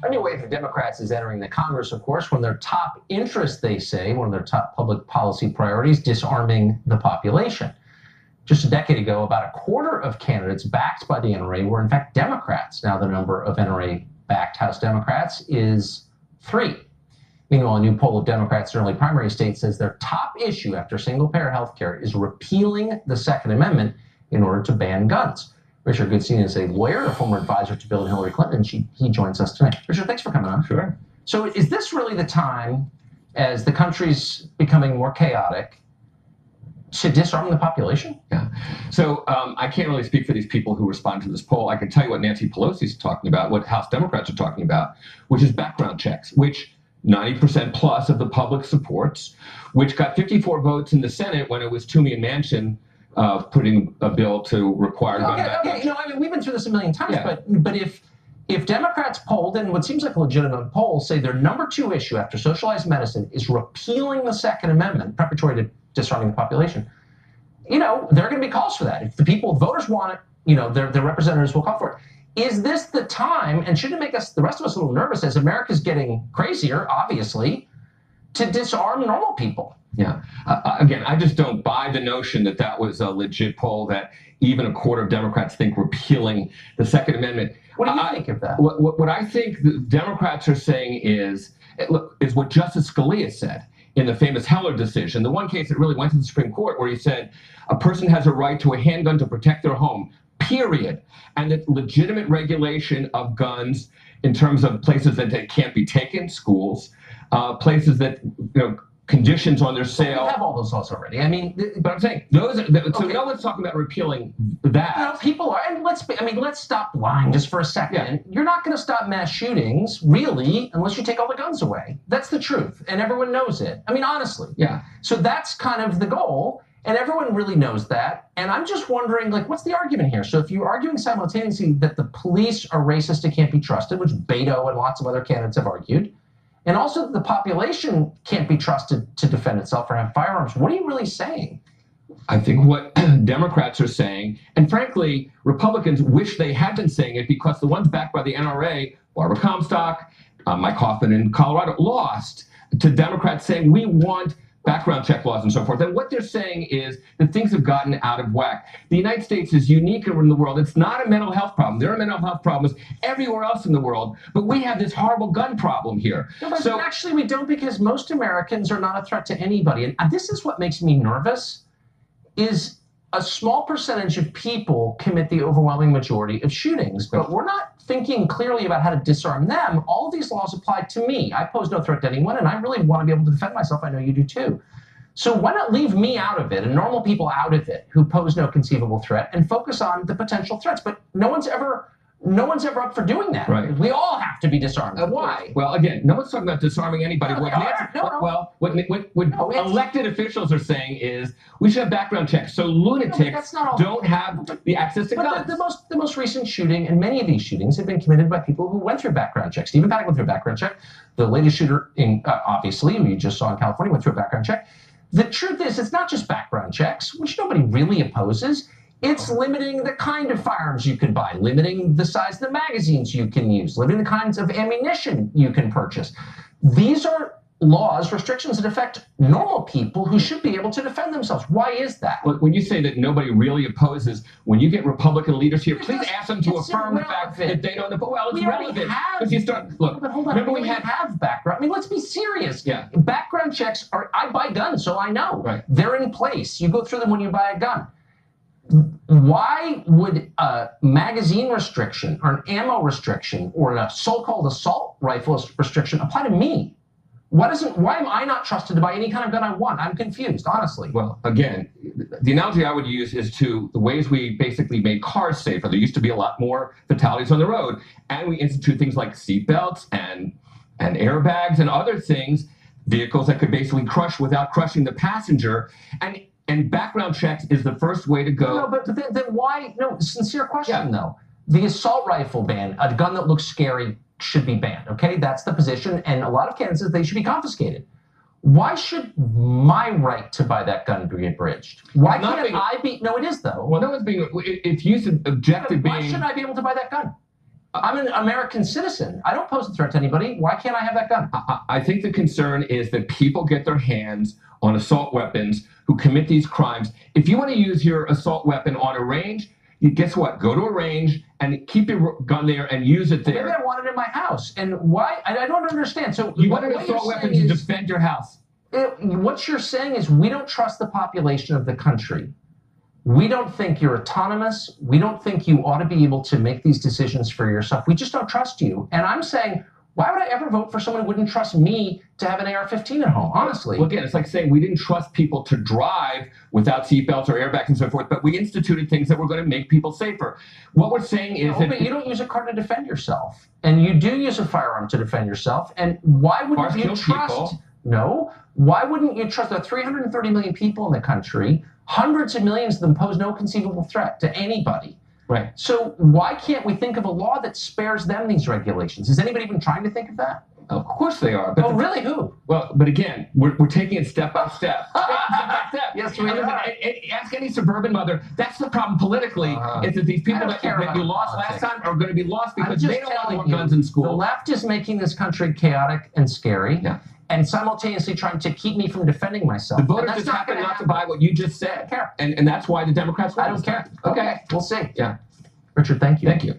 A new wave of Democrats is entering the Congress, of course, when their top interest, they say, one of their top public policy priorities, disarming the population. Just a decade ago, about a quarter of candidates backed by the NRA were, in fact, Democrats. Now the number of NRA-backed House Democrats is 3. Meanwhile, a new poll of Democrats in early primary states says their top issue after single-payer health care is repealing the Second Amendment in order to ban guns. Richard Goodstein is a lawyer, a former advisor to Bill and Hillary Clinton, and he joins us tonight. Richard, thanks for coming on. Sure. So is this really the time, as the country's becoming more chaotic, to disarm the population? Yeah. So I can't really speak for these people who respond to this poll. I can tell you what Nancy Pelosi is talking about, what House Democrats are talking about, which is background checks, which 90% plus of the public supports, which got 54 votes in the Senate when it was Toomey and Manchin putting a bill to require gun background. You know, I mean, we've been through this a million times, but if Democrats polled, and what seems like a legitimate poll, say their number 2 issue after socialized medicine is repealing the Second Amendment, preparatory to disarming the population, you know, there are going to be calls for that. If the people, voters want it, you know, their representatives will call for it. Is this the time, and shouldn't it make us, the rest of us, a little nervous as America's getting crazier, obviously, to disarm normal people? Yeah. Again, I just don't buy the notion that that was a legit poll, that even a quarter of Democrats think repealing the Second Amendment. What do you think of that? What I think the Democrats are saying is what Justice Scalia said in the famous Heller decision, the one case that really went to the Supreme Court, where he said a person has a right to a handgun to protect their home, period. And that legitimate regulation of guns in terms of places that they can't be taken, schools, places that, you know, conditions on their sale. We have all those laws already. I mean, but I'm saying those. So no one's talking about repealing that. You know, people are, and let's stop lying just for a second. Yeah. You're not going to stop mass shootings, really, unless you take all the guns away. That's the truth, and everyone knows it. I mean, honestly. Yeah. So that's kind of the goal, and everyone really knows that. And I'm just wondering, like, what's the argument here? So if you're arguing simultaneously that the police are racist and can't be trusted, which Beto and lots of other candidates have argued, and also that the population can't be trusted to defend itself or have firearms, what are you really saying? I think what Democrats are saying, and frankly, Republicans wish they had been saying it, because the ones backed by the NRA, Barbara Comstock, Mike Hoffman in Colorado, lost to Democrats saying we want background check laws and so forth. And what they're saying is that things have gotten out of whack. The United States is unique in the world. It's not a mental health problem. There are mental health problems everywhere else in the world, but we have this horrible gun problem here. No, but actually we don't, because most Americans are not a threat to anybody. And this is what makes me nervous, is a small percentage of people commit the overwhelming majority of shootings, but we're not thinking clearly about how to disarm them. All of these laws apply to me. I pose no threat to anyone, and I really want to be able to defend myself. I know you do too. So why not leave me out of it and normal people out of it who pose no conceivable threat, and focus on the potential threats? But no one's ever up for doing that. Right. We all have to be disarmed. Why? Well, again, no one's talking about disarming anybody. What elected officials are saying is we should have background checks so lunatics don't have the access to guns. The most recent shooting, and many of these shootings have been committed by people who went through background checks. Stephen Paddock went through a background check. The latest shooter, obviously, who you just saw in California, went through a background check. The truth is, it's not just background checks, which nobody really opposes. It's limiting the kind of firearms you can buy, limiting the size of the magazines you can use, limiting the kinds of ammunition you can purchase. These are laws, restrictions that affect normal people who should be able to defend themselves. Why is that? When you say that nobody really opposes, when you get Republican leaders here, please ask them to affirm the fact that they don't oppose. Well, it's relevant. If you start, look, but hold on, remember we have background. I mean, let's be serious. Yeah. Background checks are, I buy guns, so I know. Right. They're in place. You go through them when you buy a gun. Why would a magazine restriction or an ammo restriction or a so-called assault rifle restriction apply to me? Why am I not trusted to buy any kind of gun I want? I'm confused, honestly. Well, again, the analogy I would use is to the ways we basically made cars safer. There used to be a lot more fatalities on the road, and we institute things like seatbelts and airbags and other things, vehicles that could basically crush without crushing the passenger. And background checks is the first way to go. No, but then why? No, sincere question though. The assault rifle ban, a gun that looks scary, should be banned. Okay, that's the position, and a lot of candidates say they should be confiscated. Why should my right to buy that gun be abridged? Why can't I be? No, it is though. Well, no one's being. If you object to being. Why should I be able to buy that gun? I'm an American citizen. I don't pose a threat to anybody. Why can't I have that gun? I think the concern is that people get their hands on assault weapons who commit these crimes. If you want to use your assault weapon on a range, guess what? Go to a range and keep your gun there and use it there. Maybe I want it in my house. And why? I don't understand. So you want an assault weapon to defend your house. What you're saying is we don't trust the population of the country. We don't think you're autonomous. We don't think you ought to be able to make these decisions for yourself. We just don't trust you. And I'm saying, why would I ever vote for someone who wouldn't trust me to have an AR-15 at home, honestly? Well, again, it's like saying we didn't trust people to drive without seatbelts or airbags and so forth, but we instituted things that were going to make people safer. What we're saying is that... But you don't use a car to defend yourself. And you do use a firearm to defend yourself. And why wouldn't you trust... People. No. Why wouldn't you trust? There are 330 million people in the country. Hundreds of millions of them pose no conceivable threat to anybody. Right. So why can't we think of a law that spares them these regulations? Is anybody even trying to think of that? Of course they are. But really? Who? Well, but again, we're taking it step by step. Step by step. Yes, we are. Ask any suburban mother. That's the problem politically, is that these people that you lost last time are going to be lost because they don't want more guns in school. The left is making this country chaotic and scary. Yeah. And simultaneously trying to keep me from defending myself. The voters just happen not to buy what you just said. I don't care. And that's why the Democrats won. I don't care. Okay, we'll see. Yeah. Richard, thank you. Thank you.